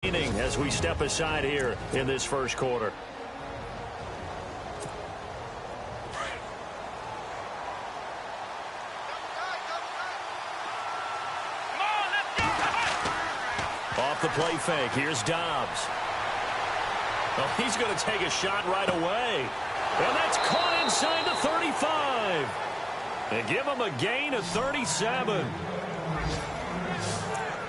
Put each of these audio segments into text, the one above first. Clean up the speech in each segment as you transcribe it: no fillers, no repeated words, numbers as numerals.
As we step aside here in this first quarter. Off the play fake. Here's Dobbs. Oh, he's going to take a shot right away. And that's caught inside the 35. And give him a gain of 37.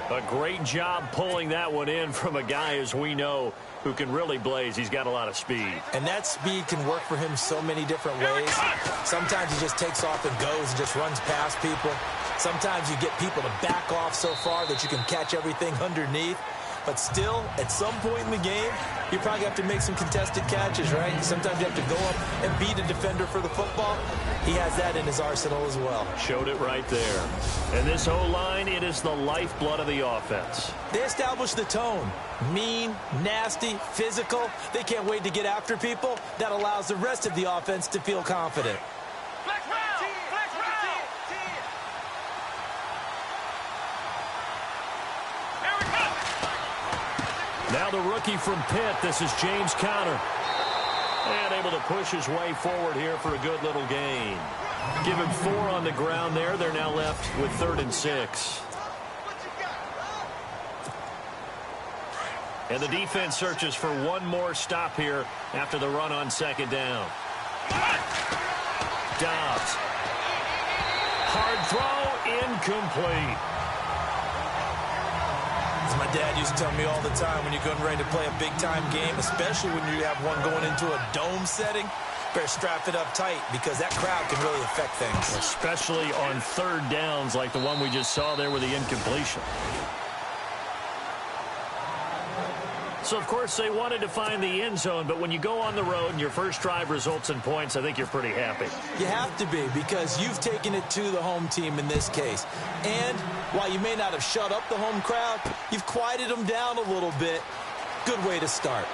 A great job pulling that one in from a guy, as we know, who can really blaze. He's got a lot of speed. And that speed can work for him so many different ways. Sometimes he just takes off and goes and just runs past people. Sometimes you get people to back off so far that you can catch everything underneath. But still, at some point in the game, you probably have to make some contested catches, right? Sometimes you have to go up and beat a defender for the football. He has that in his arsenal as well. Showed it right there. And this O-line, it is the lifeblood of the offense. They establish the tone. Mean, nasty, physical. They can't wait to get after people. That allows the rest of the offense to feel confident. Now the rookie from Pitt, this is James Conner. And able to push his way forward here for a good little gain. Give him 4 on the ground there. They're now left with 3rd and 6. And the defense searches for one more stop here after the run on 2nd down. Dobbs. Hard throw, incomplete. As my dad used to tell me all the time, when you're getting ready to play a big-time game, especially when you have one going into a dome setting, better strap it up tight because that crowd can really affect things. Especially on 3rd downs like the one we just saw there with the incompletion. So, of course, they wanted to find the end zone, but when you go on the road and your first drive results in points, I think you're pretty happy. You have to be, because you've taken it to the home team in this case. And while you may not have shut up the home crowd, you've quieted them down a little bit. Good way to start.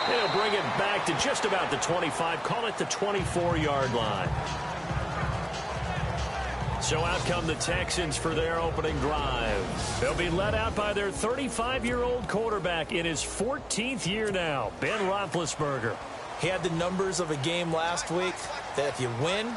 They'll bring it back to just about the 25, call it the 24-yard line. So out come the Texans for their opening drive. They'll be led out by their 35-year-old quarterback in his 14th year now, Ben Roethlisberger. He had the numbers of a game last week that if you win,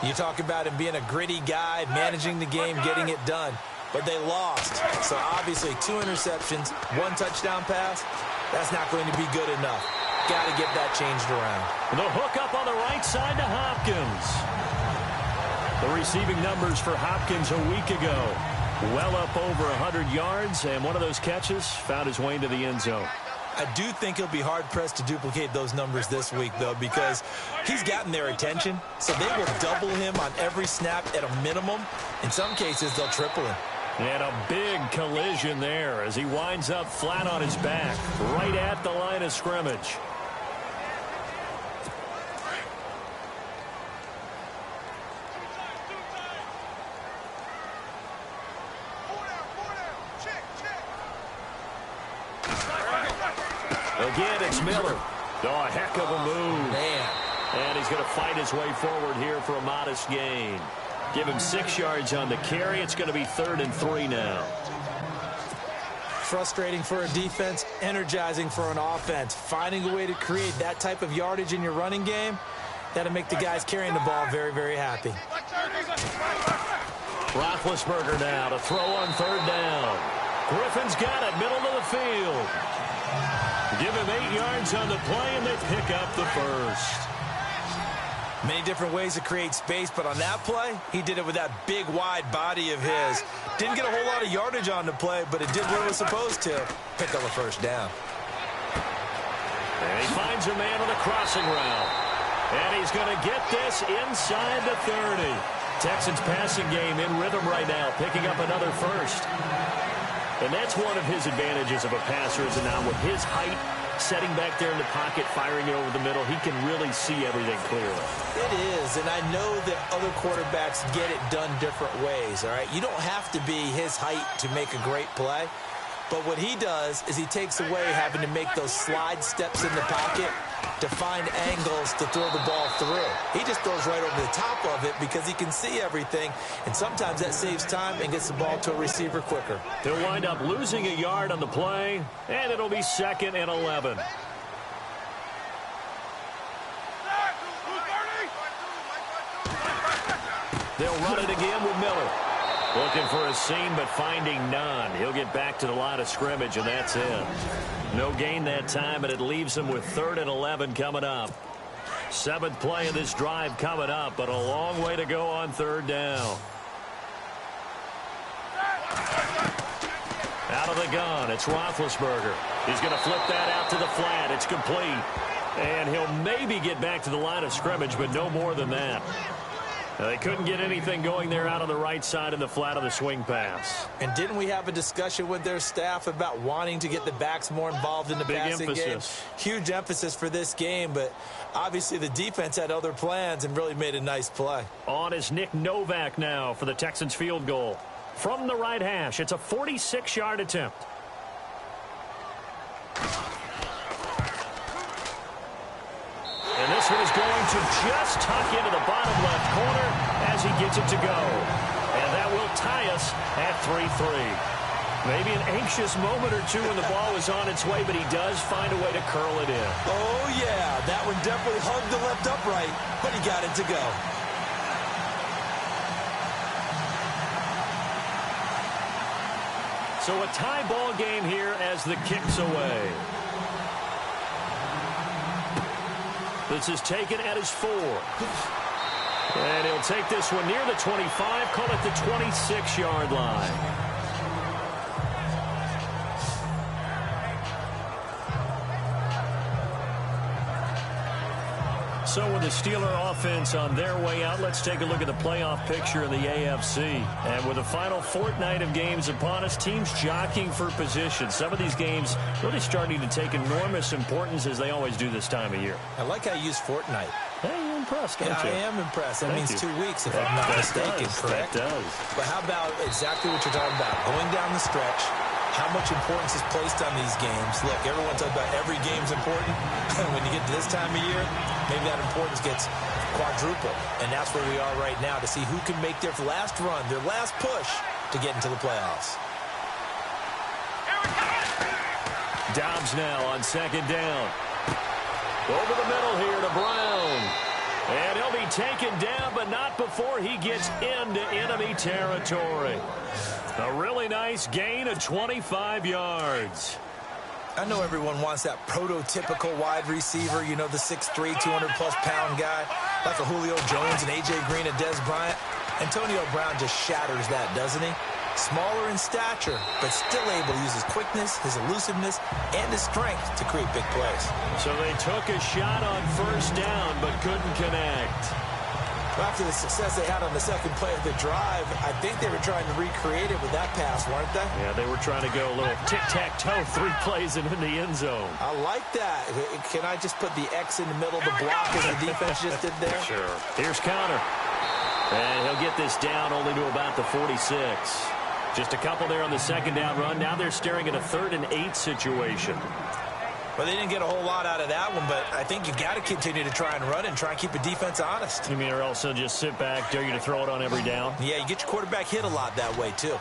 you talk about him being a gritty guy, managing the game, getting it done. But they lost. So obviously 2 interceptions, 1 touchdown pass, that's not going to be good enough. Got to get that changed around. The hook up on the right side to Hopkins. The receiving numbers for Hopkins a week ago. Well up over 100 yards, and one of those catches found his way into the end zone. I do think he'll be hard-pressed to duplicate those numbers this week, though, because he's gotten their attention, so they will double him on every snap at a minimum. In some cases, they'll triple him. And a big collision there as he winds up flat on his back, right at the line of scrimmage. Again, it's Miller. Oh, a heck of a move. Man. And he's going to fight his way forward here for a modest gain. Give him 6 yards on the carry. It's going to be 3rd and 3 now. Frustrating for a defense, energizing for an offense. Finding a way to create that type of yardage in your running game, that'll make the guys carrying the ball very, very happy. Roethlisberger now to throw on 3rd down. Griffin's got it, middle of the field. Give him 8 yards on the play, and they pick up the first. Many different ways to create space, but on that play, he did it with that big, wide body of his. Didn't get a whole lot of yardage on the play, but it did what it was supposed to. Pick up a 1st down. And he finds a man on the crossing route. And he's going to get this inside the 30. Texans passing game in rhythm right now, picking up another first. And that's one of his advantages of a passer, is now with his height, setting back there in the pocket, firing it over the middle, he can really see everything clearly. It is, and I know that other quarterbacks get it done different ways, all right? You don't have to be his height to make a great play, But what he does is he takes away having to make those slide steps in the pocket to find angles to throw the ball through. He just throws right over the top of it because he can see everything, and sometimes that saves time and gets the ball to a receiver quicker. They'll wind up losing a yard on the play, and it'll be 2nd and 11. They'll run it again with Miller. Looking for a seam, but finding none. He'll get back to the line of scrimmage, and that's it. No gain that time, but it leaves him with 3rd and 11 coming up. 7th play of this drive coming up, but a long way to go on 3rd down. Out of the gun, it's Roethlisberger. He's going to flip that out to the flat. It's complete. And he'll maybe get back to the line of scrimmage, but no more than that. They couldn't get anything going there out on the right side in the flat of the swing pass. And didn't we have a discussion with their staff about wanting to get the backs more involved in the passing game? Huge emphasis for this game, but obviously the defense had other plans and really made a nice play. On is Nick Novak now for the Texans field goal. From the right hash, it's a 46-yard attempt. And this one is going to just tuck into the bottom left corner as he gets it to go. And that will tie us at 3-3. Maybe an anxious moment or two when the ball is on its way, but he does find a way to curl it in. Oh, yeah. That one definitely hugged the left upright, but he got it to go. So a tie ball game here as the kick's away. This is taken at his 4. And he'll take this one near the 25, call it the 26-yard line. So with the Steeler offense on their way out, let's take a look at the playoff picture in the AFC. And with the final fortnight of games upon us, teams jockeying for position. Some of these games really starting to take enormous importance as they always do this time of year. I like how you use fortnight. Hey, you're impressed, don't you? I am impressed. That means 2 weeks, if I'm not mistaken, correct? That does. But how about exactly what you're talking about? Going down the stretch, how much importance is placed on these games. Look, everyone talks about every game's important. When you get to this time of year, maybe that importance gets quadruple. And that's where we are right now to see who can make their last run, their last push to get into the playoffs. Dobbs now on 2nd down. Over the middle here to Brown. And he'll be taken down, but not before he gets into enemy territory. A really nice gain of 25 yards. I know everyone wants that prototypical wide receiver, you know, the 6'3", 200-plus-pound guy, like a Julio Jones and A.J. Green and Dez Bryant. Antonio Brown just shatters that, doesn't he? Smaller in stature, but still able to use his quickness, his elusiveness, and his strength to create big plays. So they took a shot on 1st down, but couldn't connect. After the success they had on the 2nd play of the drive, I think they were trying to recreate it with that pass, weren't they? Yeah, they were trying to go a little tic-tac-toe, 3 plays and in the end zone. I like that. Can I just put the X in the middle of the block as the defense just did there? Sure. Here's counter. And he'll get this down only to about the 46. Just a couple there on the 2nd down run. Now they're staring at a 3rd and 8 situation. Well, they didn't get a whole lot out of that one, but I think you've got to continue to try and run and try and keep the defense honest. You mean, or else they'll just sit back, dare you to throw it on every down? Yeah, you get your quarterback hit a lot that way, too.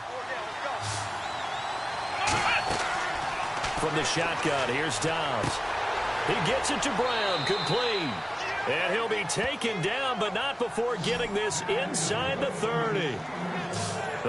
From the shotgun, here's Dobbs. He gets it to Brown, complete. And he'll be taken down, but not before getting this inside the 30.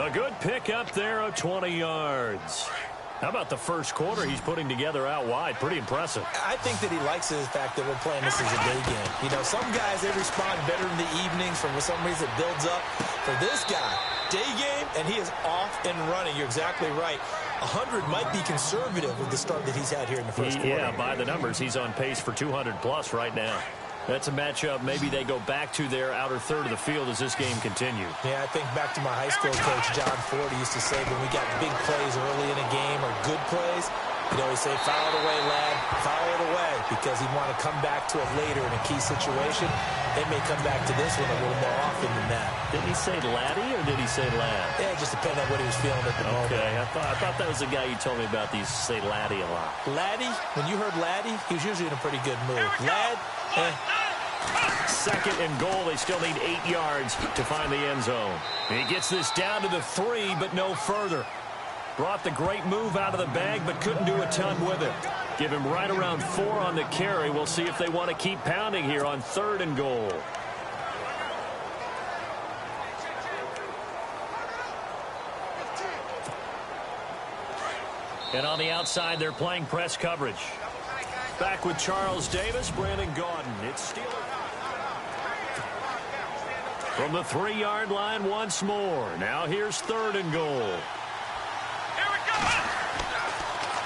A good pickup there of 20 yards. How about the first quarter he's putting together out wide? Pretty impressive. I think that he likes the fact that we're playing this as a day game. You know, some guys, they respond better in the evenings. For some reason, it builds up. For this guy, day game, and he is off and running. You're exactly right. 100 might be conservative with the start that he's had here in the first quarter. Yeah, by the numbers, he's on pace for 200-plus right now. That's a matchup maybe they go back to their outer third of the field as this game continues. Yeah, I think back to my high school coach, John Ford, used to say when we got big plays early in a game or good plays, He'd always say, foul it away, lad, foul it away, because he'd want to come back to it later in a key situation. They may come back to this one a little more often than that. Did he say laddie or did he say lad? Yeah, it just depended on what he was feeling at the moment. Okay, I thought that was the guy you told me about. These say laddie a lot. Laddie, when you heard laddie, he was usually in a pretty good mood. Lad, Second and goal. They still need 8 yards to find the end zone. He gets this down to the 3, but no further. Brought the great move out of the bag, but couldn't do a ton with it. Give him right around 4 on the carry. We'll see if they want to keep pounding here on 3rd and goal. And on the outside, they're playing press coverage. Back with Charles Davis, Brandon Gaudin. It's Steelers. From the 3-yard line once more. Now here's 3rd and goal.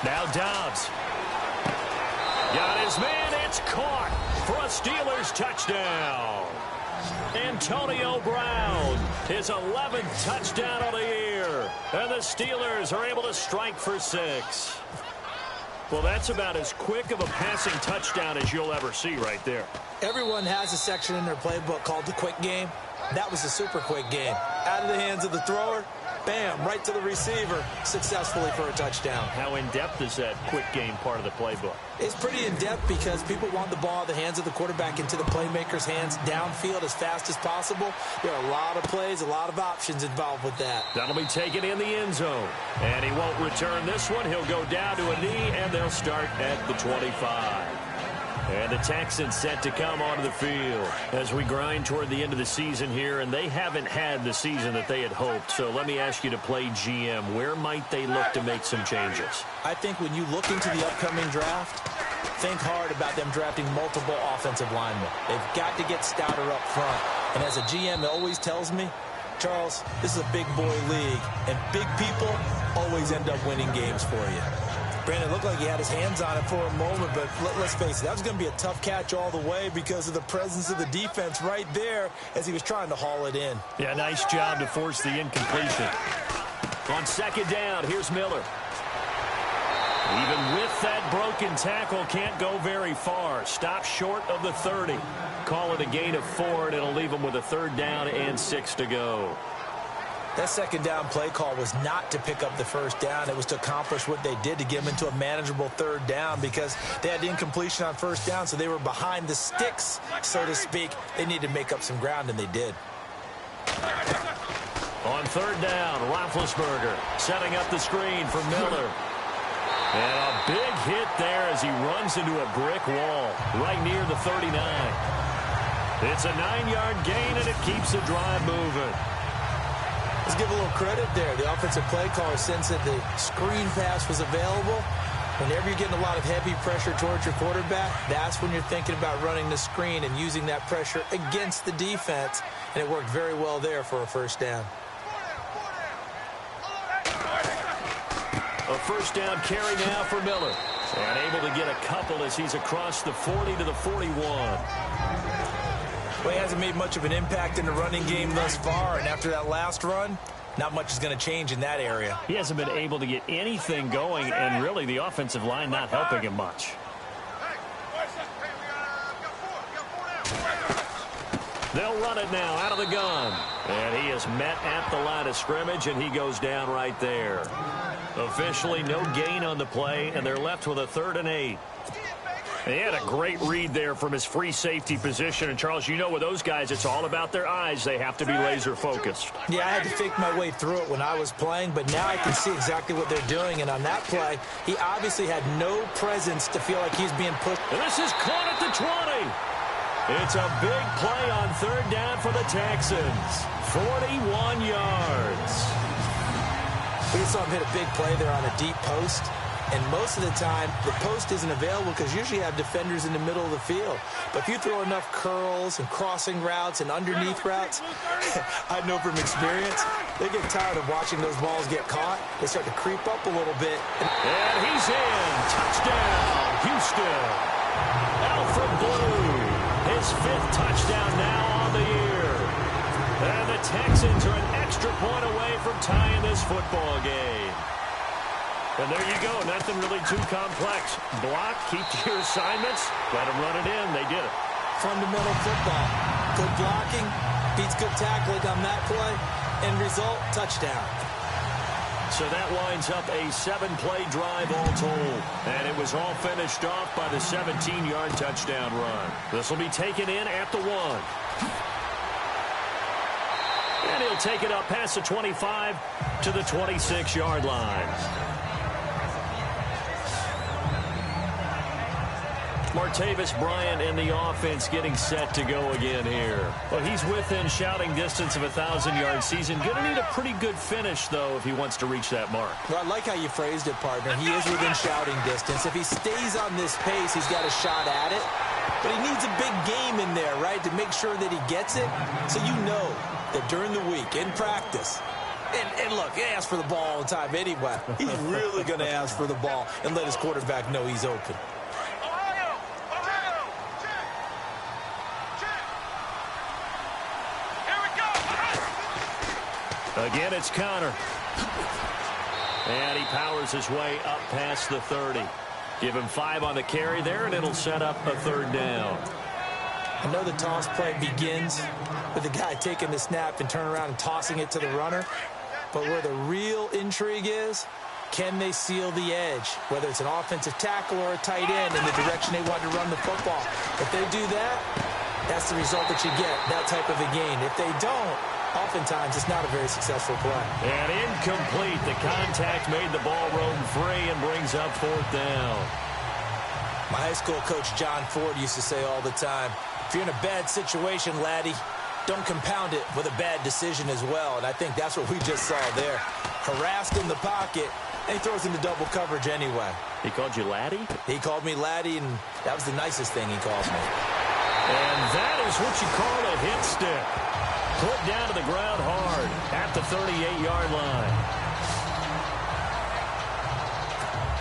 Now Dobbs. Got his man. It's caught for a Steelers touchdown. Antonio Brown, his 11th touchdown of the year. And the Steelers are able to strike for 6. Well, that's about as quick of a passing touchdown as you'll ever see right there. Everyone has a section in their playbook called the quick game. That was a super quick game. Out of the hands of the thrower, bam, right to the receiver, successfully for a touchdown. How in-depth is that quick game part of the playbook? It's pretty in-depth because people want the ball in the hands of the quarterback into the playmaker's hands downfield as fast as possible. There are a lot of plays, a lot of options involved with that. That'll be taken in the end zone. And he won't return this one. He'll go down to a knee, and they'll start at the 25. And the Texans set to come onto the field as we grind toward the end of the season here, and they haven't had the season that they had hoped. So let me ask you to play GM. Where might they look to make some changes? I think when you look into the upcoming draft, think hard about them drafting multiple offensive linemen. They've got to get stouter up front. And as a GM always tells me, Charles, this is a big boy league, and big people always end up winning games for you. Brandon, looked like he had his hands on it for a moment, but let's face it, that was going to be a tough catch all the way because of the presence of the defense right there as he was trying to haul it in. Yeah, nice job to force the incompletion. On 2nd down, here's Miller. Even with that broken tackle, can't go very far. Stop short of the 30. Call it a gain of 4, and it'll leave him with a 3rd down and 6 to go. That 2nd down play call was not to pick up the 1st down. It was to accomplish what they did to get them into a manageable 3rd down because they had the incompletion on 1st down, so they were behind the sticks, so to speak. They needed to make up some ground, and they did. On 3rd down, Roethlisberger setting up the screen for Miller. And a big hit there as he runs into a brick wall right near the 39. It's a 9-yard gain, and it keeps the drive moving. Let's give a little credit there. The offensive play caller sensed that the screen pass was available. Whenever you're getting a lot of heavy pressure towards your quarterback, that's when you're thinking about running the screen and using that pressure against the defense. And it worked very well there for a 1st down. A 1st down carry now for Miller. And able to get a couple as he's across the 40 to the 41. Well, he hasn't made much of an impact in the running game thus far, and after that last run, not much is going to change in that area. He hasn't been able to get anything going, and really the offensive line not helping him much. They'll run it now out of the gun. And he is met at the line of scrimmage, and he goes down right there. Officially no gain on the play, and they're left with a 3rd and 8. He had a great read there from his free safety position. And, Charles, you know with those guys, it's all about their eyes. They have to be laser-focused. Yeah, I had to think my way through it when I was playing, but now I can see exactly what they're doing. And on that play, he obviously had no presence to feel like he's being pushed. And this is caught at the 20. It's a big play on 3rd down for the Texans. 41 yards. We just saw him hit a big play there on a deep post. And most of the time, the post isn't available because usually you have defenders in the middle of the field. But if you throw enough curls and crossing routes and underneath routes, I know from experience, they get tired of watching those balls get caught. They start to creep up a little bit. And he's in. Touchdown, Houston. Alfred Blue, his 5th touchdown now on the year. And the Texans are an extra point away from tying this football game. And there you go. Nothing really too complex. Block, keep to your assignments, let them run it in. They did it. Fundamental football. Good blocking beats good tackling on that play. End result, touchdown. So that winds up a 7-play drive all told. And it was all finished off by the 17-yard touchdown run. This will be taken in at the 1. And he'll take it up past the 25 to the 26-yard line. Martavis Bryant and the offense getting set to go again here. Well, he's within shouting distance of a 1,000-yard season. Going to need a pretty good finish, though, if he wants to reach that mark. Well, I like how you phrased it, partner. He is within shouting distance. If he stays on this pace, he's got a shot at it. But he needs a big game in there, right, to make sure that he gets it. So you know that during the week, in practice, and look, he asks for the ball all the time anyway. He's really going to ask for the ball and let his quarterback know he's open. Again, it's Connor. And he powers his way up past the 30. Give him 5 on the carry there, and it'll set up a 3rd down. I know the toss play begins with the guy taking the snap and turning around and tossing it to the runner. But where the real intrigue is, can they seal the edge? Whether it's an offensive tackle or a tight end in the direction they want to run the football. If they do that, that's the result that you get, that type of a gain. If they don't, oftentimes it's not a very successful play. And incomplete. The contact made the ball roam free and brings up 4th down. My high school coach John Ford used to say all the time, if you're in a bad situation, laddie, don't compound it with a bad decision as well. And I think that's what we just saw there. Harassed in the pocket, and he throws into double coverage anyway. He called you laddie? He called me laddie, and that was the nicest thing he called me. And that is what you call a hit stick. Put down to the ground hard at the 38-yard line.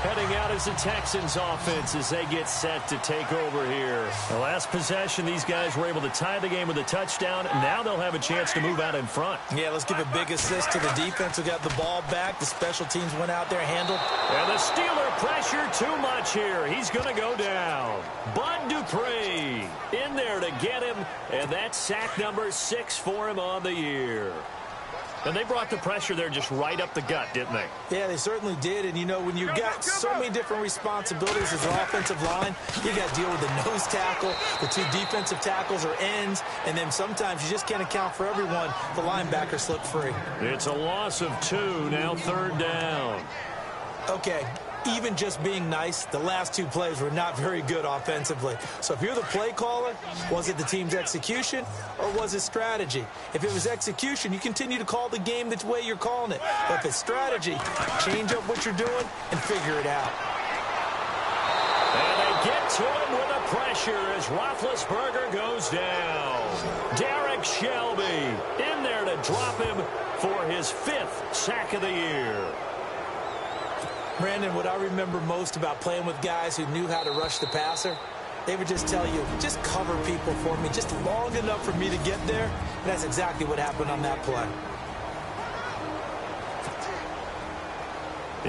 Heading out is the Texans offense as they get set to take over here. The last possession, these guys were able to tie the game with a touchdown. Now they'll have a chance to move out in front. Yeah, let's give a big assist to the defense who got the ball back. The special teams went out there, handled. And the Steeler pressure too much here. He's going to go down. Bud Dupree in there to get him. And that's sack number 6 for him on the year. And they brought the pressure there just right up the gut, didn't they? Yeah, they certainly did. And, you know, when you've got so many different responsibilities as an offensive line, you got to deal with the nose tackle, the 2 defensive tackles or ends, and then sometimes you just can't account for everyone. The linebacker slipped free. It's a loss of 2, now 3rd down. Okay, even just being nice, the last 2 plays were not very good offensively. So if you're the play caller, was it the team's execution or was it strategy? If it was execution, you continue to call the game the way you're calling it. But if it's strategy, change up what you're doing and figure it out. And they get to him with the pressure as Roethlisberger goes down. Derek Shelby in there to drop him for his 5th sack of the year. Brandon, what I remember most about playing with guys who knew how to rush the passer, they would just tell you, just cover people for me, just long enough for me to get there. And that's exactly what happened on that play.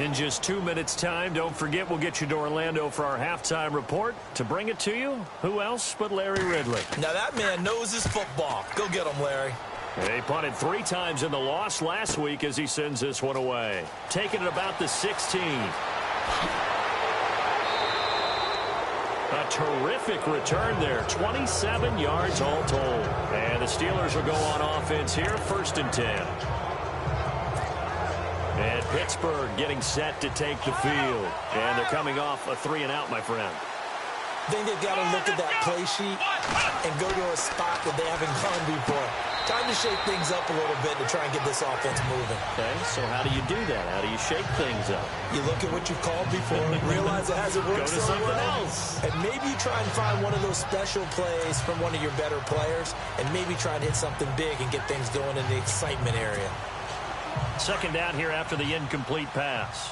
In just 2 minutes' time, don't forget we'll get you to Orlando for our halftime report. To bring it to you, who else but Larry Ridley? Now that man knows his football. Go get him, Larry. He punted 3 times in the loss last week as he sends this one away. Taking it about the 16. A terrific return there. 27 yards all told. And the Steelers will go on offense here, 1st and 10. And Pittsburgh getting set to take the field. And they're coming off a 3-and-out, my friend. I think they've got to look at that play sheet and go to a spot that they haven't gone before. Time to shake things up a little bit to try and get this offense moving. Okay, so how do you do that? How do you shake things up? You look at what you've called before, realize it hasn't worked so well. Go to something else. And maybe you try and find one of those special plays from one of your better players, and maybe try and hit something big and get things going in the excitement area. 2nd down here after the incomplete pass.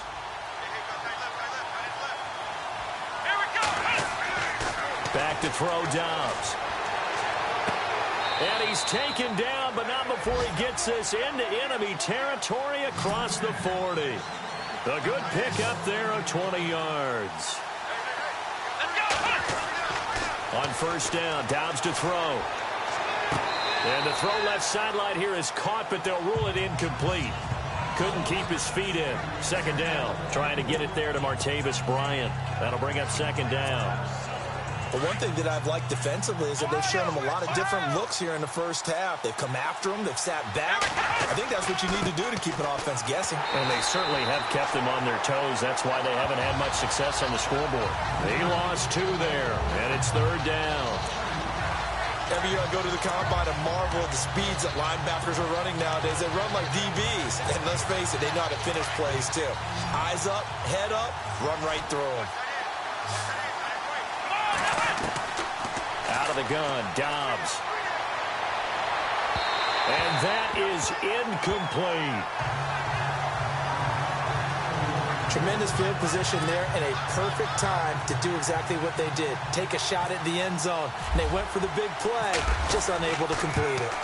Back to throw Dobbs. And he's taken down, but not before he gets this into enemy territory across the 40. A good pick up there of 20 yards. On first down, Dobbs to throw. And the throw left sideline here is caught, but they'll rule it incomplete. Couldn't keep his feet in. Second down, trying to get it there to Martavis Bryant. That'll bring up second down. Well, one thing that I've liked defensively is that they've shown him a lot of different looks here in the first half. They've come after him. They've sat back. I think that's what you need to do to keep an offense guessing. And they certainly have kept them on their toes. That's why they haven't had much success on the scoreboard. They lost 2 there, and it's third down. Every year I go to the combine and marvel at the speeds that linebackers are running nowadays. They run like DBs. And let's face it, they know how to finish plays too. Eyes up, head up, run right through them. Out of the gun, Dobbs. And that is incomplete. Tremendous field position there and a perfect time to do exactly what they did. Take a shot at the end zone. And they went for the big play, just unable to complete it.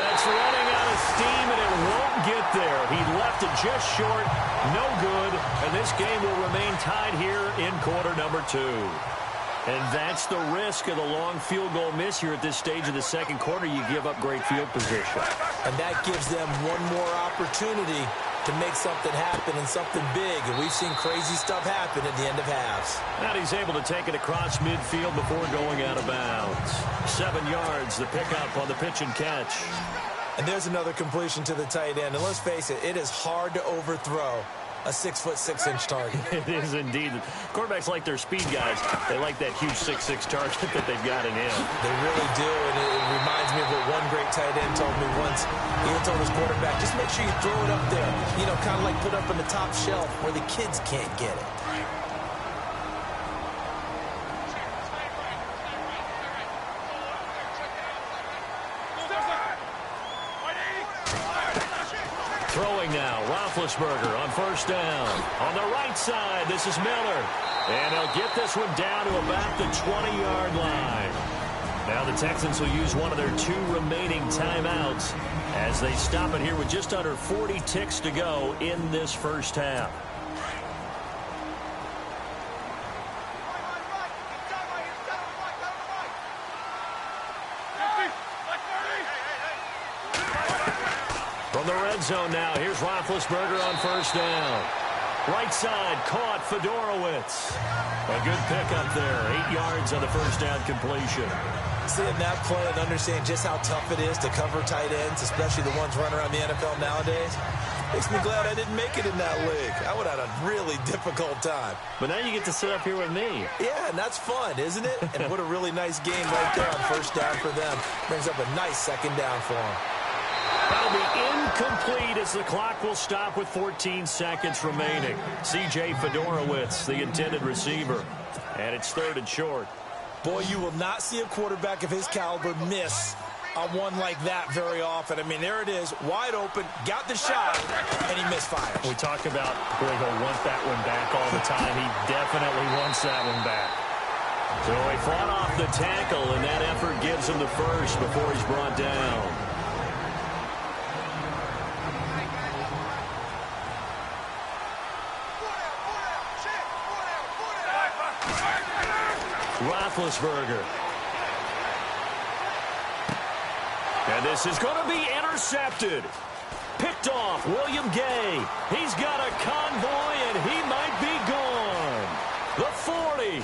That's running out of steam, and it won't get there. He left it just short. No good. And this game will remain tied here in quarter number 2. And that's the risk of the long field goal miss here at this stage of the second quarter. You give up great field position. And that gives them one more opportunity to make something happen and something big. And we've seen crazy stuff happen at the end of halves. And he's able to take it across midfield before going out of bounds. 7 yards, the pickup on the pitch and catch. And there's another completion to the tight end. And let's face it, it is hard to overthrow a 6'6" target. It is indeed. Quarterbacks like their speed guys. They like that huge 6'6" target that they've got in him. They really do, and it reminds me of what one great tight end told me once. He told his quarterback, just make sure you throw it up there. You know, kind of like put up on the top shelf where the kids can't get it. Throwing now, Roethlisberger on first down. On the right side, this is Miller. And he'll get this one down to about the 20-yard line. Now the Texans will use one of their 2 remaining timeouts as they stop it here with just under 40 ticks to go in this first half. From the red zone now, here's Roethlisberger on first down. Right side, caught Fedorowicz. A good pickup there, 8 yards on the first down completion. Seeing that play and understanding just how tough it is to cover tight ends, especially the ones running around the NFL nowadays, makes me glad I didn't make it in that league. I would have had a really difficult time. But now you get to sit up here with me. Yeah, and that's fun, isn't it? And what a really nice game right there on first down for them. Brings up a nice second down for them. That'll be incomplete as the clock will stop with 14 seconds remaining. C.J. Fedorowicz, the intended receiver. And it's third and short. Boy, you will not see a quarterback of his caliber miss on one like that very often. I mean, there it is, wide open, got the shot, and he misfires. We talk about, boy, he'll want that one back all the time. He definitely wants that one back. So he fought off the tackle, and that effort gives him the first before he's brought down. Roethlisberger. And this is going to be intercepted. Picked off, William Gay. He's got a convoy, and he might be gone. The 40,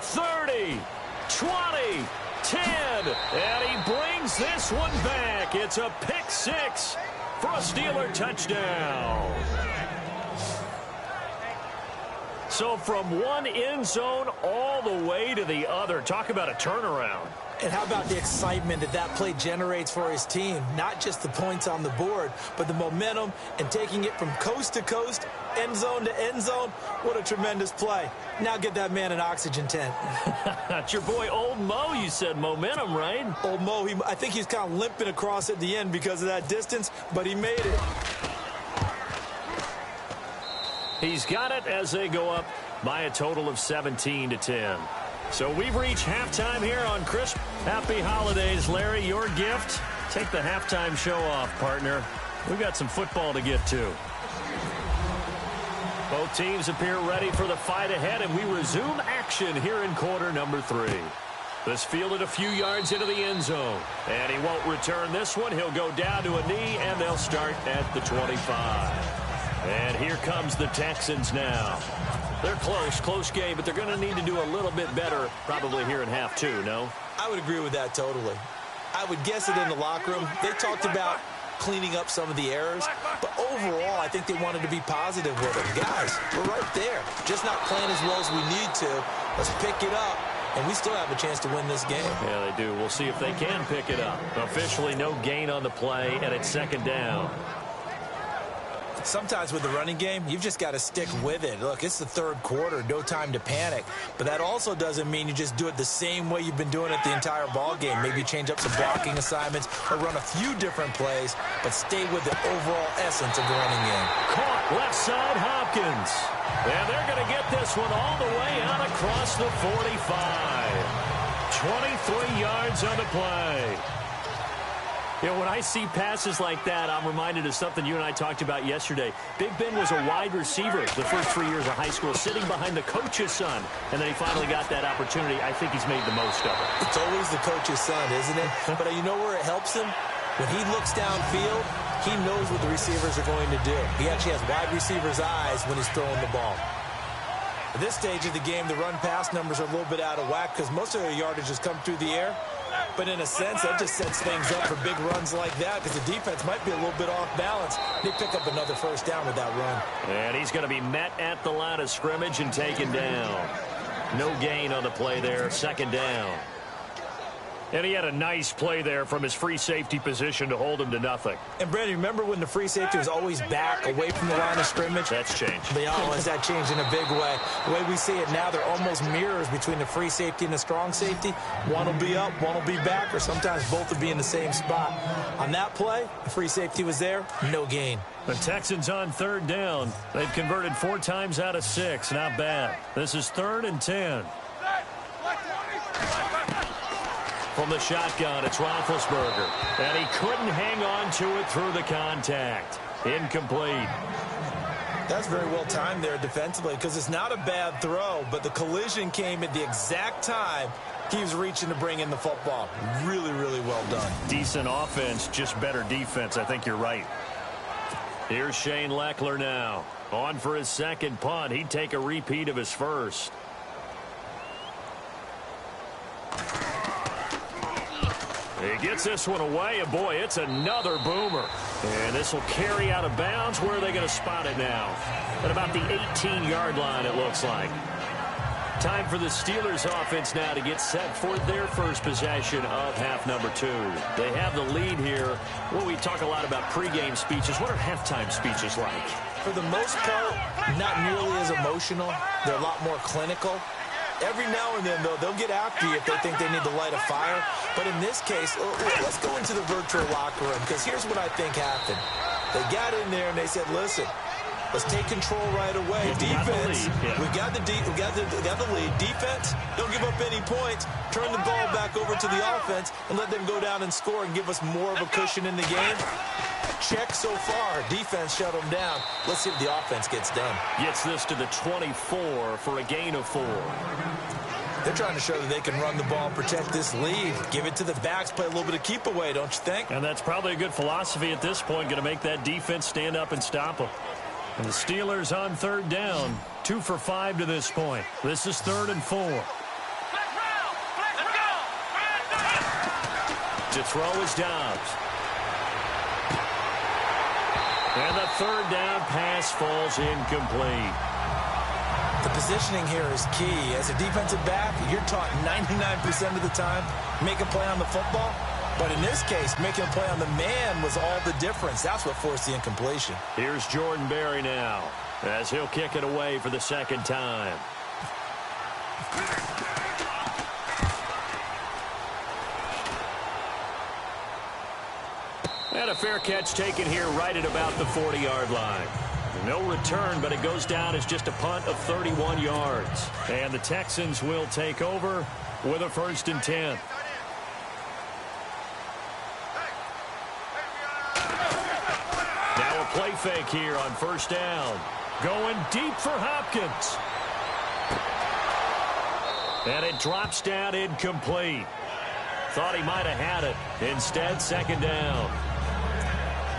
30, 20, 10. And he brings this one back. It's a pick 6 for a Steeler touchdown. So from one end zone all the way to the other. Talk about a turnaround. And how about the excitement that that play generates for his team? Not just the points on the board, but the momentum and taking it from coast to coast, end zone to end zone. What a tremendous play. Now get that man an oxygen tent. That's your boy Old Mo, you said. Momentum, right? Old Mo, I think he's kind of limping across at the end because of that distance, but he made it. He's got it as they go up by a total of 17-10. So we've reached halftime here on crisp. Happy holidays, Larry. Your gift? Take the halftime show off, partner. We've got some football to get to. Both teams appear ready for the fight ahead, and we resume action here in quarter number 3. This fielded a few yards into the end zone, and he won't return this one. He'll go down to a knee, and they'll start at the 25. And here comes the Texans now. They're close game, but they're going to need to do a little bit better probably here in half 2, no? I would agree with that totally. I would guess it in the locker room. They talked about cleaning up some of the errors, but overall, I think they wanted to be positive with it. Guys, we're right there. Just not playing as well as we need to. Let's pick it up, and we still have a chance to win this game. Yeah, they do. We'll see if they can pick it up. Officially, no gain on the play, and it's second down. Sometimes with the running game, you've just got to stick with it. Look, it's the third quarter, no time to panic. But that also doesn't mean you just do it the same way you've been doing it the entire ball game. Maybe change up some blocking assignments or run a few different plays, but stay with the overall essence of the running game. Caught left side Hopkins. And they're going to get this one all the way out across the 45. 23 yards on the play. You know, when I see passes like that, I'm reminded of something you and I talked about yesterday. Big Ben was a wide receiver the first 3 years of high school, sitting behind the coach's son, and then he finally got that opportunity. I think he's made the most of it. It's always the coach's son, isn't it? But you know where it helps him? When he looks downfield, he knows what the receivers are going to do. He actually has wide receivers' eyes when he's throwing the ball. At this stage of the game, the run-pass numbers are a little bit out of whack because most of their yardage has come through the air. But in a sense, that just sets things up for big runs like that because the defense might be a little bit off balance. They pick up another first down with that run. And he's going to be met at the line of scrimmage and taken down. No gain on the play there, second down. And he had a nice play there from his free safety position to hold him to nothing. And, Brandon, remember when the free safety was always back away from the line of scrimmage? That's changed. Has that changed in a big way? The way we see it now, they're almost mirrors between the free safety and the strong safety. One will be up, one will be back, or sometimes both will be in the same spot. On that play, the free safety was there, no gain. The Texans on third down. They've converted 4 times out of 6. Not bad. This is 3rd and 10. From the shotgun, it's Roethlisberger. And he couldn't hang on to it through the contact. Incomplete. That's very well timed there defensively because it's not a bad throw, but the collision came at the exact time he was reaching to bring in the football. Really, really well done. Decent offense, just better defense. I think you're right. Here's Shane Leckler now. On for his second punt. He'd take a repeat of his first. He gets this one away, and boy, it's another boomer. And this will carry out of bounds. Where are they going to spot it now? At about the 18-yard line, it looks like. Time for the Steelers offense now to get set for their first possession of half number 2. They have the lead here. Well, we talk a lot about pregame speeches. What are halftime speeches like? For the most part, not nearly as emotional. They're a lot more clinical. Every now and then, though, they'll get after you if they think they need to light a fire. But in this case, let's go into the virtual locker room, because here's what I think happened. They got in there and they said, listen, let's take control right away. Defense, we got the lead. Defense, don't give up any points. Turn the ball back over to the offense and let them go down and score and give us more of a cushion in the game. Check so far. Defense shut them down. Let's see if the offense gets done. Gets this to the 24 for a gain of 4. They're trying to show that they can run the ball, protect this lead, give it to the backs, play a little bit of keep away, don't you think? And that's probably a good philosophy at this point, going to make that defense stand up and stop them. And the Steelers on third down, 2 for 5 to this point. This is 3rd and 4. To throw is Dobbs. And the third down pass falls incomplete. The positioning here is key. As a defensive back, you're taught 99% of the time, make a play on the football. But in this case, making a play on the man was all the difference. That's what forced the incompletion. Here's Jordan Berry now, as he'll kick it away for the second time. And a fair catch taken here right at about the 40-yard line. No return, but it goes down as just a punt of 31 yards. And the Texans will take over with a 1st and 10. Now a play fake here on first down. Going deep for Hopkins. And it drops down incomplete. Thought he might have had it. Instead, second down.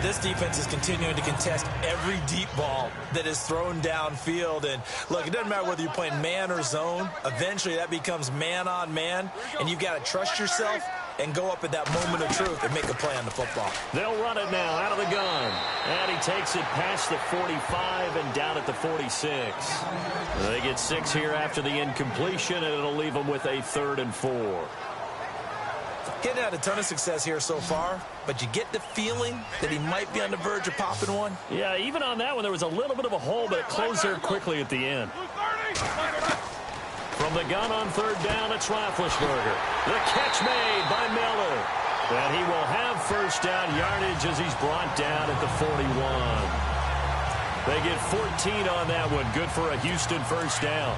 This defense is continuing to contest every deep ball that is thrown downfield. And, look, it doesn't matter whether you're playing man or zone. Eventually, that becomes man-on-man, and you've got to trust yourself and go up at that moment of truth and make a play on the football. They'll run it now out of the gun. And he takes it past the 45 and down at the 46. They get 6 here after the incompletion, and it'll leave them with a 3rd and 4. Getting had a ton of success here so far, but you get the feeling that he might be on the verge of popping one. Yeah, even on that one, there was a little bit of a hole, but it closed there quickly at the end. From the gun on 3rd down, it's Roethlisberger. The catch made by Miller. And he will have first down yardage as he's brought down at the 41. They get 14 on that one. Good for a Houston first down.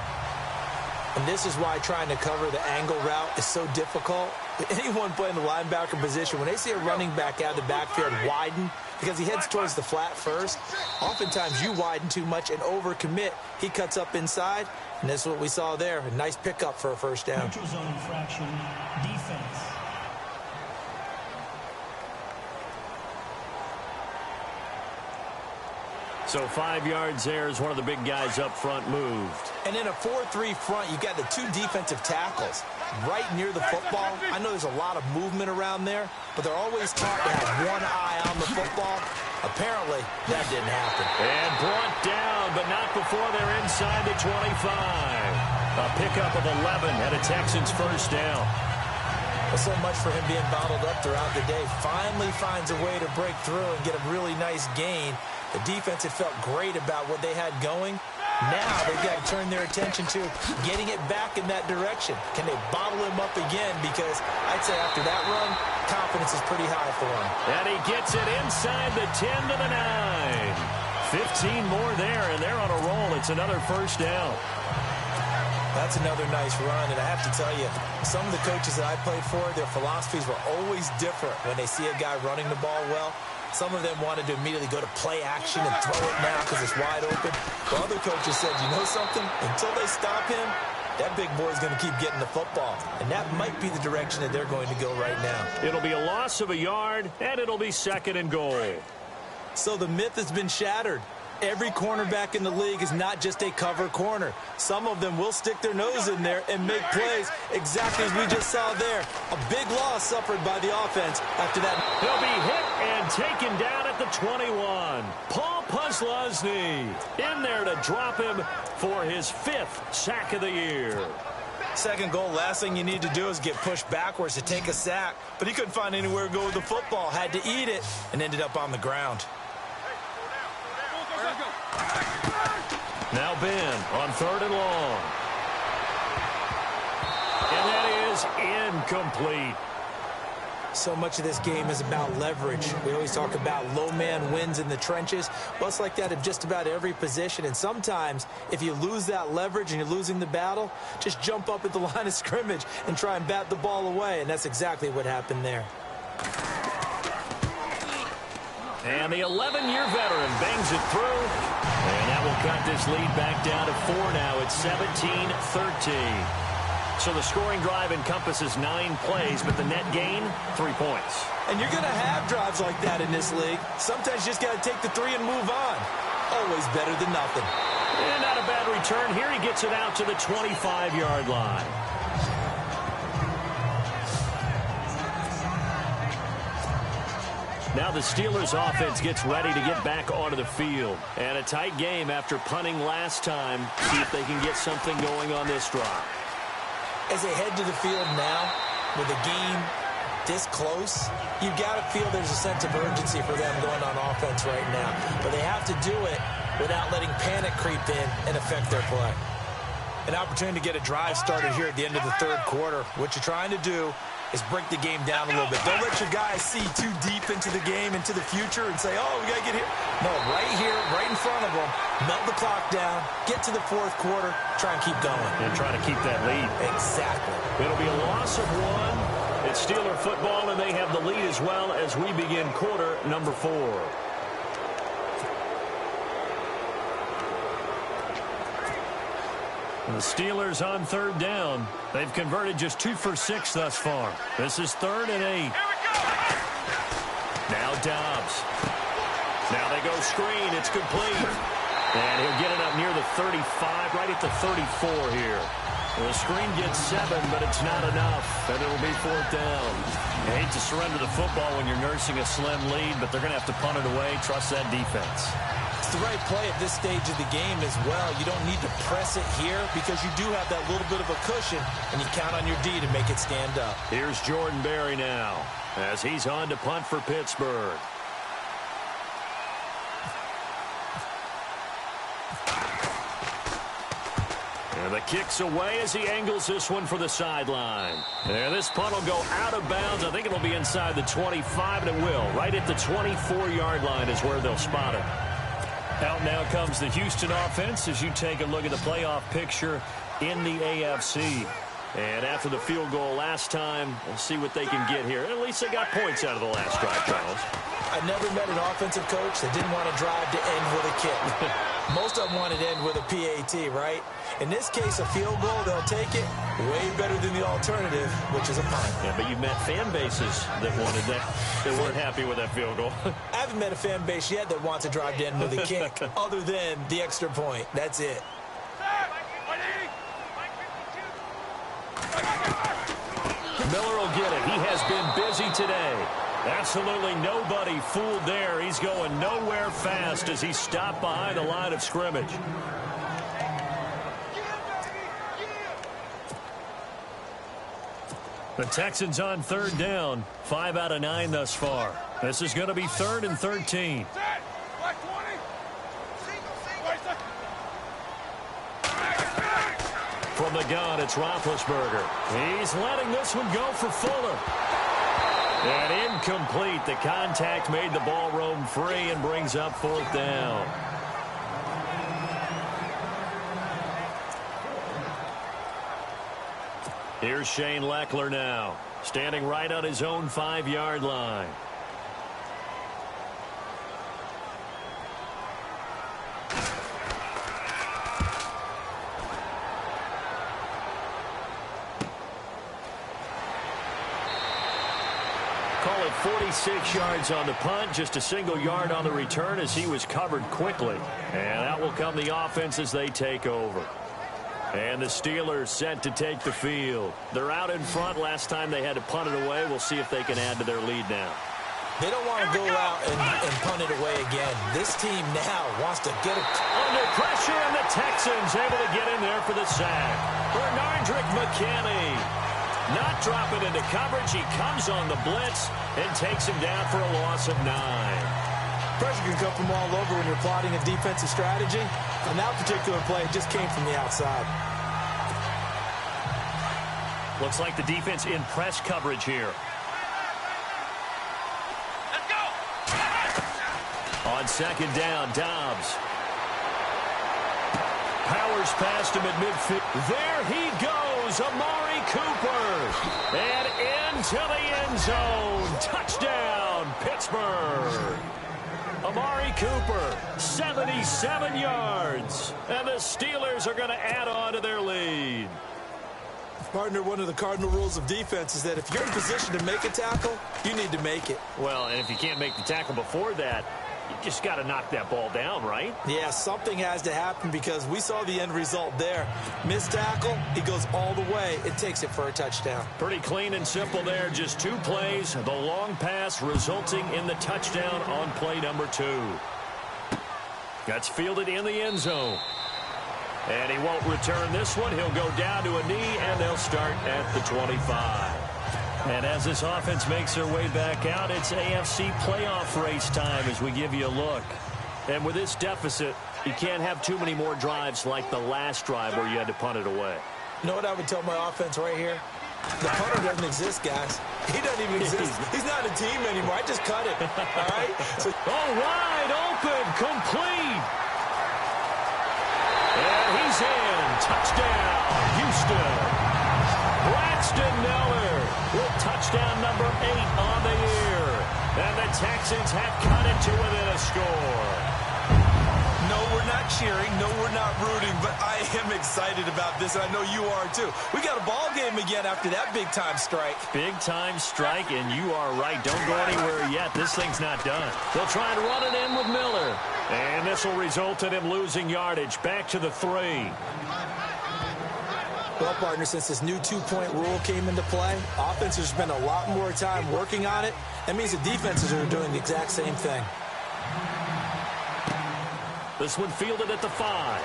And this is why trying to cover the angle route is so difficult. Anyone playing the linebacker position, when they see a running back out of the backfield widen, because he heads towards the flat first, oftentimes you widen too much and overcommit. He cuts up inside, and that's what we saw there. A nice pickup for a first down. Neutral zone infraction, defense. So 5 yards there as one of the big guys up front moved. And in a 4-3 front, you've got the 2 defensive tackles right near the football. I know there's a lot of movement around there, but they're always taught to have one eye on the football. Apparently, that didn't happen. And brought down, but not before they're inside the 25. A pickup of 11 and a Texans first down. Well, so much for him being bottled up throughout the day. Finally finds a way to break through and get a really nice gain. The defense had felt great about what they had going. Now they've got to turn their attention to getting it back in that direction. Can they bottle him up again? Because I'd say after that run, confidence is pretty high for him. And he gets it inside the 10 to the 9. 15 more there, and they're on a roll. It's another first down. That's another nice run, and I have to tell you, some of the coaches that I played for, their philosophies were always different when they see a guy running the ball well. Some of them wanted to immediately go to play action and throw it now because it's wide open. But other coaches said, you know something? Until they stop him, that big boy's going to keep getting the football. And that might be the direction that they're going to go right now. It'll be a loss of a yard, and it'll be 2nd and goal. So the myth has been shattered. Every cornerback in the league is not just a cover corner. Some of them will stick their nose in there and make plays exactly as we just saw there. A big loss suffered by the offense after that. He'll be hit and taken down at the 21. Paul Posluszny in there to drop him for his 5th sack of the year. Second goal, last thing you need to do is get pushed backwards to take a sack. But he couldn't find anywhere to go with the football. Had to eat it and ended up on the ground. Now Ben on 3rd and long. And that is incomplete. So much of this game is about leverage. We always talk about low man wins in the trenches. Well, it's like that in just about every position. And sometimes, if you lose that leverage and you're losing the battle, just jump up at the line of scrimmage and try and bat the ball away. And that's exactly what happened there. And the 11-year veteran bangs it through. And that will cut this lead back down to 4 now. It's 17-13. So the scoring drive encompasses 9 plays, but the net gain, 3 points. And you're going to have drives like that in this league. Sometimes you just got to take the 3 and move on. Always better than nothing. And not a bad return. Here he gets it out to the 25-yard line. Now the Steelers offense gets ready to get back onto the field. And a tight game after punting last time. See if they can get something going on this drive. As they head to the field now, with a game this close, you've got to feel there's a sense of urgency for them going on offense right now. But they have to do it without letting panic creep in and affect their play. An opportunity to get a drive started here at the end of the 3rd quarter. What you're trying to do is break the game down a little bit. Don't let your guys see too deep into the game, into the future, and say, oh, we got to get here. No, right here, right in front of them, melt the clock down, get to the 4th quarter, try and keep going. And try to keep that lead. Exactly. It'll be a loss of 1. It's Steeler football, and they have the lead as well as we begin quarter number 4. The Steelers on third down. They've converted just 2 for 6 thus far. This is 3rd and 8. Now Dobbs. Now they go screen. It's complete. And he'll get it up near the 35, right at the 34 here. The screen gets 7, but it's not enough, and it'll be 4th down. You hate to surrender the football when you're nursing a slim lead, but they're going to have to punt it away. Trust that defense. It's the right play at this stage of the game as well. You don't need to press it here because you do have that little bit of a cushion, and you count on your D to make it stand up. Here's Jordan Berry now as he's on to punt for Pittsburgh. And the kick's away as he angles this one for the sideline. And this punt will go out of bounds. I think it'll be inside the 25, and it will. Right at the 24-yard line is where they'll spot it. Out now comes the Houston offense as you take a look at the playoff picture in the AFC. And after the field goal last time, we'll see what they can get here. At least they got points out of the last drive, Charles. I never met an offensive coach that didn't want to drive to end with a kick. Most of them want to end with a PAT, right? In this case, a field goal, they'll take it way better than the alternative, which is a punt. Yeah, but you've met fan bases that wanted that. They weren't happy with that field goal. I haven't met a fan base yet that wants to drive to end with a kick, other than the extra point. That's it. Miller will get it. He has been busy today. Absolutely nobody fooled there. He's going nowhere fast as he stopped behind the line of scrimmage. The Texans on third down. 5 out of 9 thus far. This is going to be 3rd and 13. From the gun, it's Roethlisberger. He's letting this one go for Fuller. And incomplete. The contact made the ball roam free and brings up 4th down. Here's Shane Leckler now, standing right on his own 5-yard line. Call it 46 yards on the punt, just a single yard on the return as he was covered quickly. And out will come the offense as they take over. And the Steelers set to take the field. They're out in front. Last time they had to punt it away. We'll see if they can add to their lead now. They don't want to go out and punt it away again. This team now wants to get it. Under pressure, and the Texans able to get in there for the sack. Bernardrick McKinney not dropping into coverage. He comes on the blitz and takes him down for a loss of 9. Pressure can come from all over when you're plotting a defensive strategy. On that particular play, it just came from the outside. Looks like the defense in press coverage here. Let's go! On second down, Dobbs. Powers past him at midfield. There he goes, Amari Cooper. And into the end zone. Touchdown, Pittsburgh. Amari Cooper, 77 yards. And the Steelers are going to add on to their lead. Partner, one of the cardinal rules of defense is that if you're in position to make a tackle, you need to make it. Well, and if you can't make the tackle before that, you just got to knock that ball down, right? Yeah, something has to happen because we saw the end result there. Missed tackle, he goes all the way. It takes it for a touchdown. Pretty clean and simple there. Just 2 plays. The long pass resulting in the touchdown on play number 2. That's fielded in the end zone. And he won't return this one. He'll go down to a knee, and they'll start at the 25. And as this offense makes their way back out, it's AFC playoff race time as we give you a look. And with this deficit, you can't have too many more drives like the last drive where you had to punt it away. You know what I would tell my offense right here? The punter doesn't exist, guys. He doesn't even exist. He's not a team anymore. I just cut it. All right? So wide open, complete. And he's in. Touchdown, Houston. Braxton Miller with touchdown number 8 on the year. And the Texans have cut it to within a score. no No, we're not cheering. No, we're not rooting. But I am excited about this, and I know you are too. We got a ball game again after that big-time strike. Big-time strike, and you are right. Don't go anywhere yet. This thing's not done. They'll try and run it in with Miller. And this will result in him losing yardage. Back to the 3. Well, partner, since this new two-point rule came into play, offenses spend a lot more time working on it. That means the defenses are doing the exact same thing. This one fielded at the 5.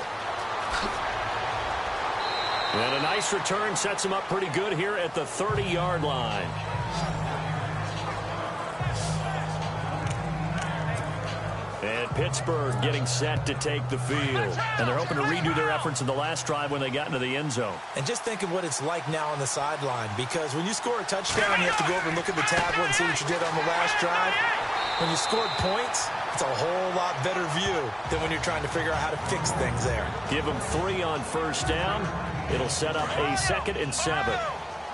And a nice return sets him up pretty good here at the 30-yard line. And Pittsburgh getting set to take the field. And they're hoping to redo their efforts in the last drive when they got into the end zone. And just think of what it's like now on the sideline, because when you score a touchdown, you have to go over and look at the tablet and see what you did on the last drive. When you scored points, it's a whole lot better view than when you're trying to figure out how to fix things there. Give them 3 on first down. It'll set up a 2nd and 7.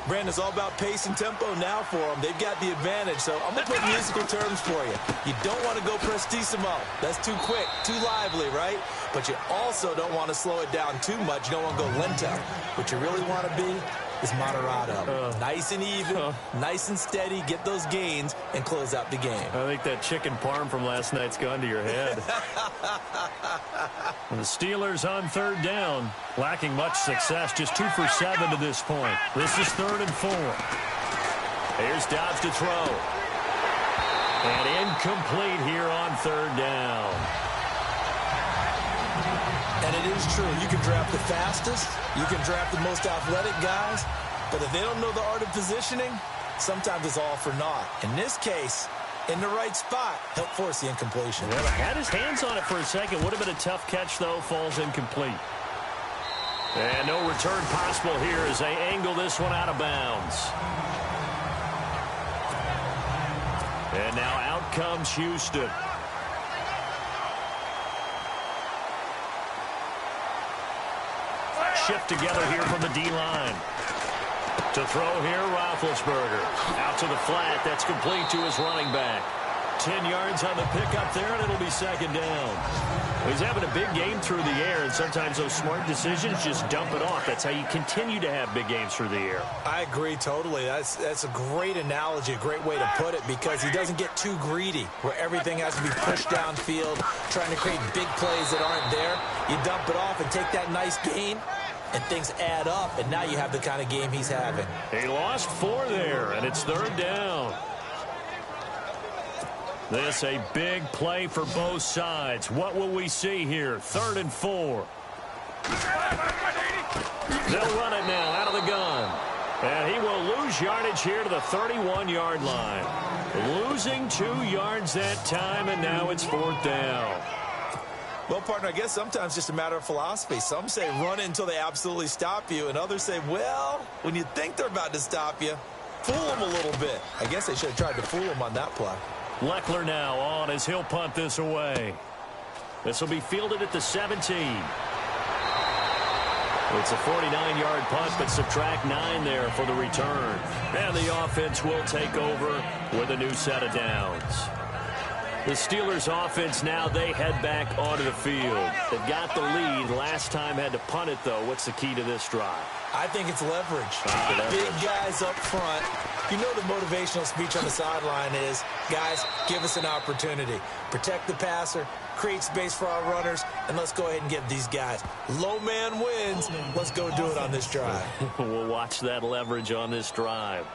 Brandon, it's all about pace and tempo now for them. They've got the advantage, so I'm going to put musical terms for you. You don't want to go prestissimo. That's too quick, too lively, right? But you also don't want to slow it down too much. You don't want to go lento. What you really want to be is moderato. Nice and even, nice and steady, get those gains, and close out the game. I think that chicken parm from last night's gone to your head. And the Steelers on 3rd down, lacking much success, just 2 for 7 to this point. This is 3rd and 4. Here's Dobbs to throw. And incomplete here on 3rd down. And it is true. You can draft the fastest. You can draft the most athletic guys. But if they don't know the art of positioning, sometimes it's all for naught. In this case, in the right spot, help force the incompletion. Yeah, had his hands on it for a second. Would have been a tough catch, though. Falls incomplete. And no return possible here as they angle this one out of bounds. And now out comes Houston. Shift together here from the D-line. To throw here, Roethlisberger. Out to the flat. That's complete to his running back. 10 yards on the pickup there, and it'll be 2nd down. He's having a big game through the air, and sometimes those smart decisions just dump it off. That's how you continue to have big games through the air. I agree totally. That's a great analogy, a great way to put it, because he doesn't get too greedy where everything has to be pushed downfield, trying to create big plays that aren't there. You dump it off and take that nice gain, and things add up, and now you have the kind of game he's having. He lost 4 there, and it's 3rd down. This a big play for both sides. What will we see here? 3rd and 4. They'll run it now out of the gun. And he will lose yardage here to the 31-yard line. Losing 2 yards that time, and now it's 4th down. Well, partner, I guess sometimes it's just a matter of philosophy. Some say run it until they absolutely stop you, and others say, well, when you think they're about to stop you, fool them a little bit. I guess they should have tried to fool them on that play. Leckler now on as he'll punt this away. This will be fielded at the 17. It's a 49-yard punt, but subtract 9 there for the return. And the offense will take over with a new set of downs. The Steelers offense now, they head back onto the field. They've got the lead. Last time had to punt it, though. What's the key to this drive? I think it's leverage. Big guys up front. You know the motivational speech on the sideline is, guys, give us an opportunity. Protect the passer, create space for our runners, and let's go ahead and get these guys. Low man wins. Let's go do it on this drive. We'll watch that leverage on this drive.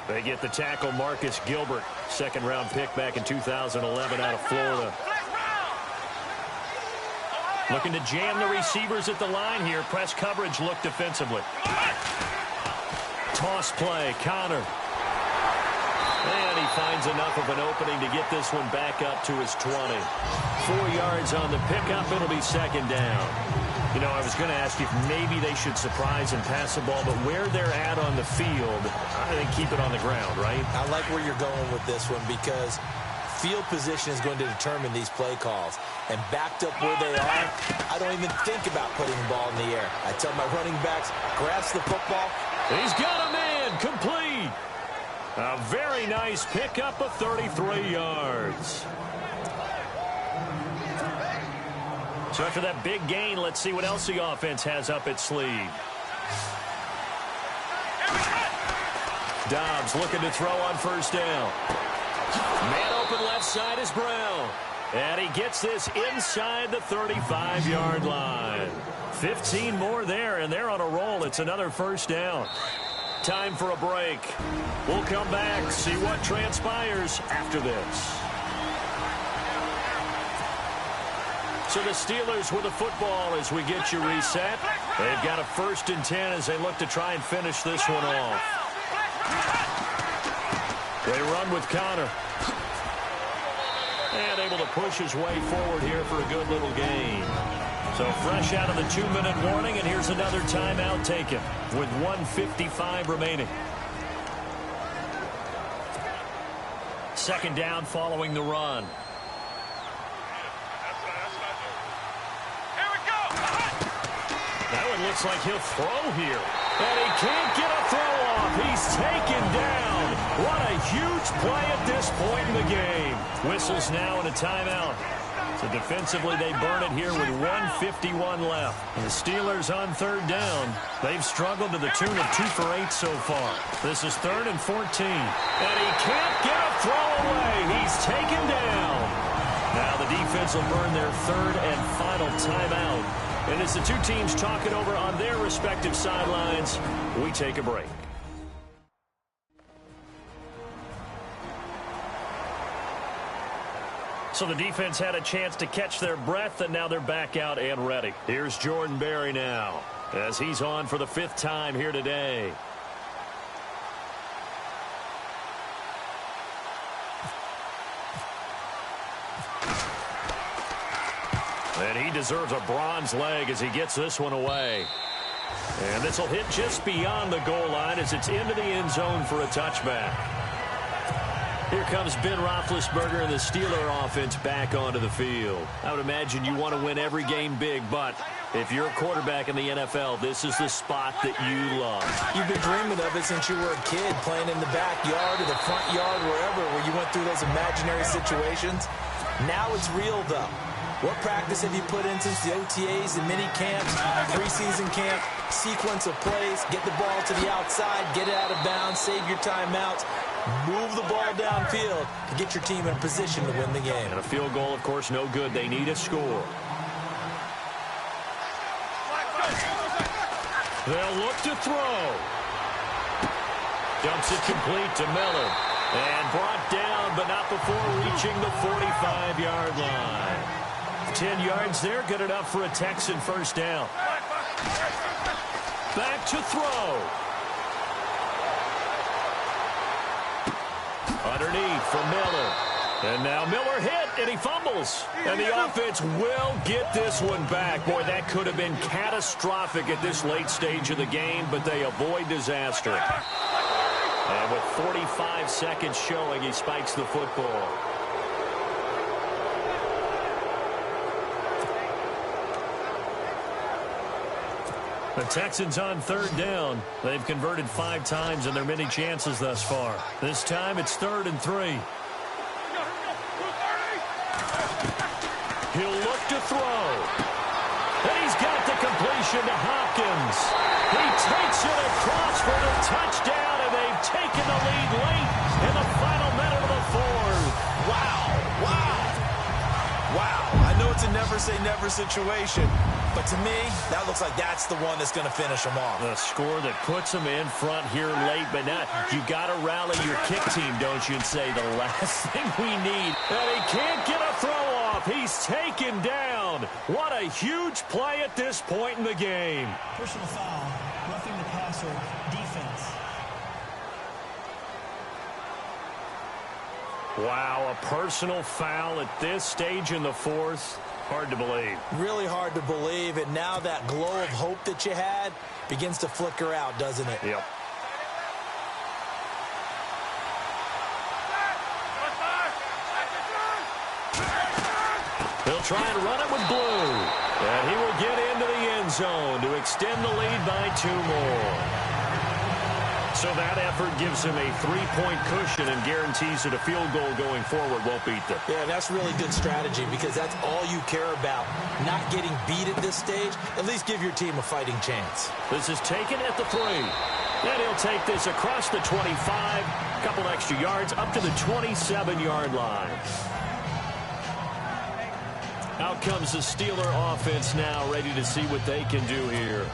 They get the tackle, Marcus Gilbert, 2nd-round pick back in 2011 out of Florida. Looking to jam the receivers at the line here. Press coverage look defensively. Toss play, Connor. And he finds enough of an opening to get this one back up to his 20. 4 yards on the pickup. It'll be 2nd down. You know, I was going to ask you if maybe they should surprise and pass the ball, but where they're at on the field, I think keep it on the ground, right? I like where you're going with this one because field position is going to determine these play calls. And backed up where they are, I don't even think about putting the ball in the air. I tell my running backs, grasp the football. He's got a man, complete. A very nice pickup of 33 yards. So after that big gain, let's see what else the offense has up its sleeve. Dobbs looking to throw on first down. Man open left side is Brown. And he gets this inside the 35-yard line. 15 more there, and they're on a roll. It's another first down. Time for a break. We'll come back, see what transpires after this. So the Steelers with the football as we get you reset. They've got a 1st and 10 as they look to try and finish this one off. They run with Connor. And able to push his way forward here for a good little gain. So fresh out of the 2-minute warning, and here's another timeout taken with 1:55 remaining. 2nd down following the run. That one looks like he'll throw here. And he can't get a throw off. He's taken down. What a huge play at this point in the game. Whistles now and a timeout. So defensively, they burn it here with 1:51 left. And the Steelers on 3rd down. They've struggled to the tune of 2 for 8 so far. This is 3rd and 14. And he can't get a throw away. He's taken down. Now the defense will burn their 3rd and final timeout. And as the two teams talk it over on their respective sidelines, we take a break. So the defense had a chance to catch their breath, and now they're back out and ready. Here's Jordan Berry now as he's on for the 5th time here today. And he deserves a bronze leg as he gets this one away. And this will hit just beyond the goal line as it's into the end zone for a touchback. Here comes Ben Roethlisberger and the Steeler offense back onto the field. I would imagine you want to win every game big, but if you're a quarterback in the NFL, this is the spot that you love. You've been dreaming of it since you were a kid, playing in the backyard or the front yard, wherever, where you went through those imaginary situations. Now it's real, though. What practice have you put in since the OTAs, the mini camps, preseason camp, sequence of plays, get the ball to the outside, get it out of bounds, save your timeouts, move the ball downfield to get your team in a position to win the game. And a field goal, of course, no good. They need a score. They'll look to throw. Dumps it complete to Miller. And brought down, but not before reaching the 45-yard line. 10 yards there, good enough for a Texan 1st down. Back to throw. Underneath for Miller. And now Miller hit, and he fumbles. And the offense will get this one back. Boy, that could have been catastrophic at this late stage of the game, but they avoid disaster. And with 45 seconds showing, he spikes the football. The Texans on 3rd down. They've converted 5 times in their many chances thus far. This time it's 3rd and 3. He'll look to throw. And he's got the completion to Hopkins. He takes it across for the touchdown, and they've taken the lead late in the final minute of the 4th. Wow. I know it's a never-say-never situation, but to me, that looks like that's the one that's going to finish them off. The score that puts them in front here late, but not. You got to rally your kick team, don't you, and say the last thing we need. And he can't get a throw off. He's taken down. What a huge play at this point in the game. Personal foul, roughing the passer, defense. Wow, a personal foul at this stage in the 4th. Hard to believe. Really hard to believe, and now that glow of hope that you had begins to flicker out, doesn't it? Yep. He'll try and run it with Blue. And he will get into the end zone to extend the lead by 2 more. So that effort gives him a 3-point cushion and guarantees that a field goal going forward won't beat them. Yeah, that's really good strategy because that's all you care about. Not getting beat at this stage. At least give your team a fighting chance. This is taken at the 3. And he'll take this across the 25. A couple extra yards up to the 27-yard line. Out comes the Steeler offense now, ready to see what they can do here.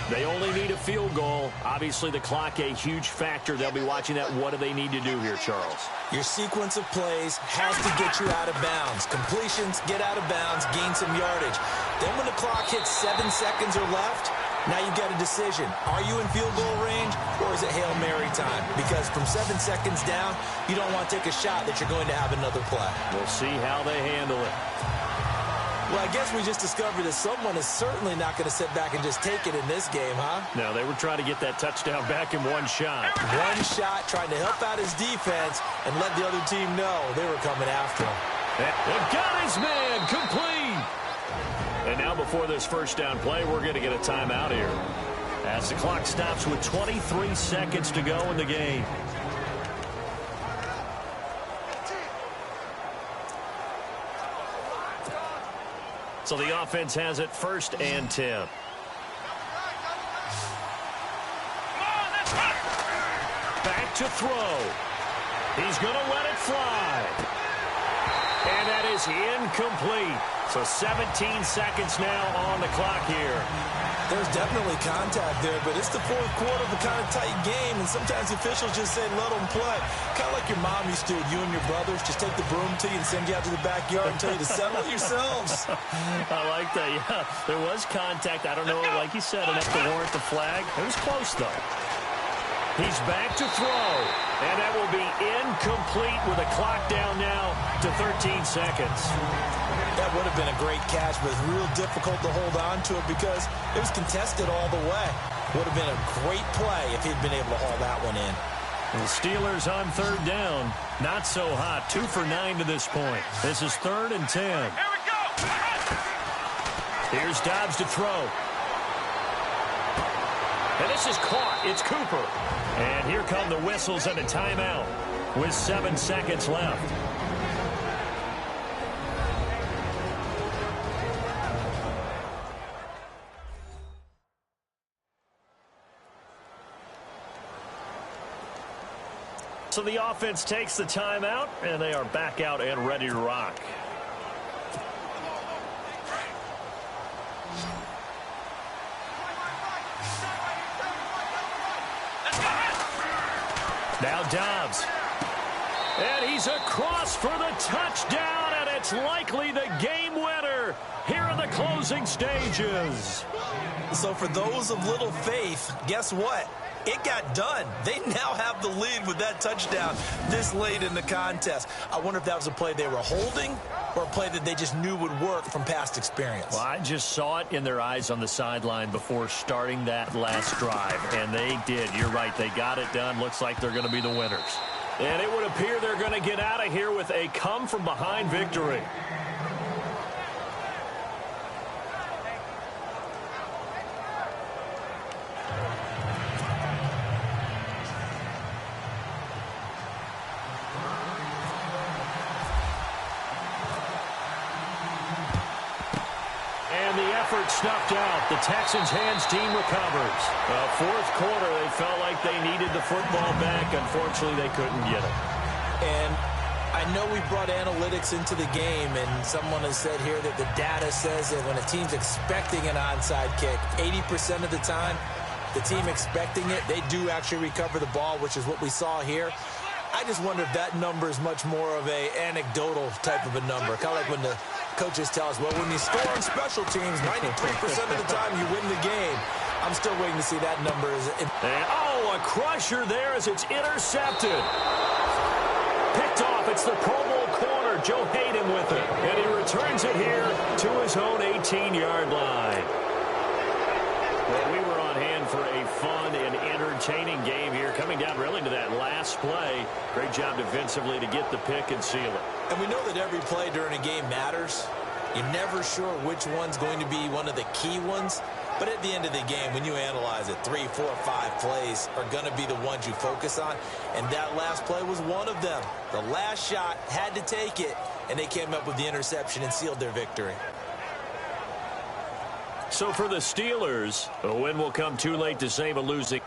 They only need a field goal. Obviously, the clock a huge factor. They'll be watching that. What do they need to do here, Charles? Your sequence of plays has to get you out of bounds. Completions, get out of bounds, gain some yardage. Then when the clock hits 7 seconds or left, now you've got a decision. Are you in field goal range or is it Hail Mary time? Because from 7 seconds down, you don't want to take a shot that you're going to have another play. We'll see how they handle it. Well, I guess we just discovered that someone is certainly not going to sit back and just take it in this game, huh? No, they were trying to get that touchdown back in one shot. One shot, trying to help out his defense and let the other team know they were coming after him. And got his man complete. And now before this first down play, we're going to get a timeout here. As the clock stops with 23 seconds to go in the game. So the offense has it 1st and 10. Back to throw. He's going to let it fly. And that is incomplete. So 17 seconds now on the clock here. There's definitely contact there, but it's the fourth quarter of a kind of tight game, and sometimes officials just say, let them play. Kind of like your mom used to, you and your brothers, just take the broom to you and send you out to the backyard and tell you to settle it yourselves. I like that, yeah. There was contact. I don't know, like you said, enough to warrant the flag. It was close, though. He's back to throw, and that will be incomplete with a clock down now to 13 seconds. That would have been a great catch, but it's real difficult to hold on to it because it was contested all the way. Would have been a great play if he'd been able to haul that one in. And the Steelers on 3rd down. Not so hot. 2 for 9 to this point. This is 3rd and 10. Here we go. Here's Dobbs to throw. And this is caught. It's Cooper. And here come the whistles and a timeout with 7 seconds left. So the offense takes the timeout, and they are back out and ready to rock. Now Dobbs. And he's across for the touchdown, and it's likely the game winner here in the closing stages. So for those of little faith, guess what? It got done. They now have the lead with that touchdown this late in the contest. I wonder if that was a play they were holding or a play that they just knew would work from past experience. Well, I just saw it in their eyes on the sideline before starting that last drive, and they did. You're right. They got it done. Looks like they're going to be the winners. And it would appear they're going to get out of here with a come-from-behind victory. Snuffed out. The Texans' hands team recovers. Fourth quarter, they felt like they needed the football back. Unfortunately, they couldn't get it. And I know we brought analytics into the game, and someone has said here that the data says that when a team's expecting an onside kick, 80% of the time, the team expecting it, they do actually recover the ball, which is what we saw here. I just wonder if that number is much more of a anecdotal type of a number. Kind of like when the coaches tell us, well, when you score on special teams, 93% of the time you win the game. I'm still waiting to see that number. A crusher there as it's intercepted. Picked off. It's the Pro Bowl corner. Joe Hayden with it. And he returns it here to his own 18-yard line. Well, we were on hand for a fun and entertaining game here, coming down really to that last play. Great job defensively to get the pick and seal it. And we know that every play during a game matters. You're never sure which one's going to be one of the key ones. But at the end of the game, when you analyze it, 3, 4, 5 plays are going to be the ones you focus on. And that last play was one of them. The last shot had to take it, and they came up with the interception and sealed their victory. So for the Steelers, a win will come too late to save a losing.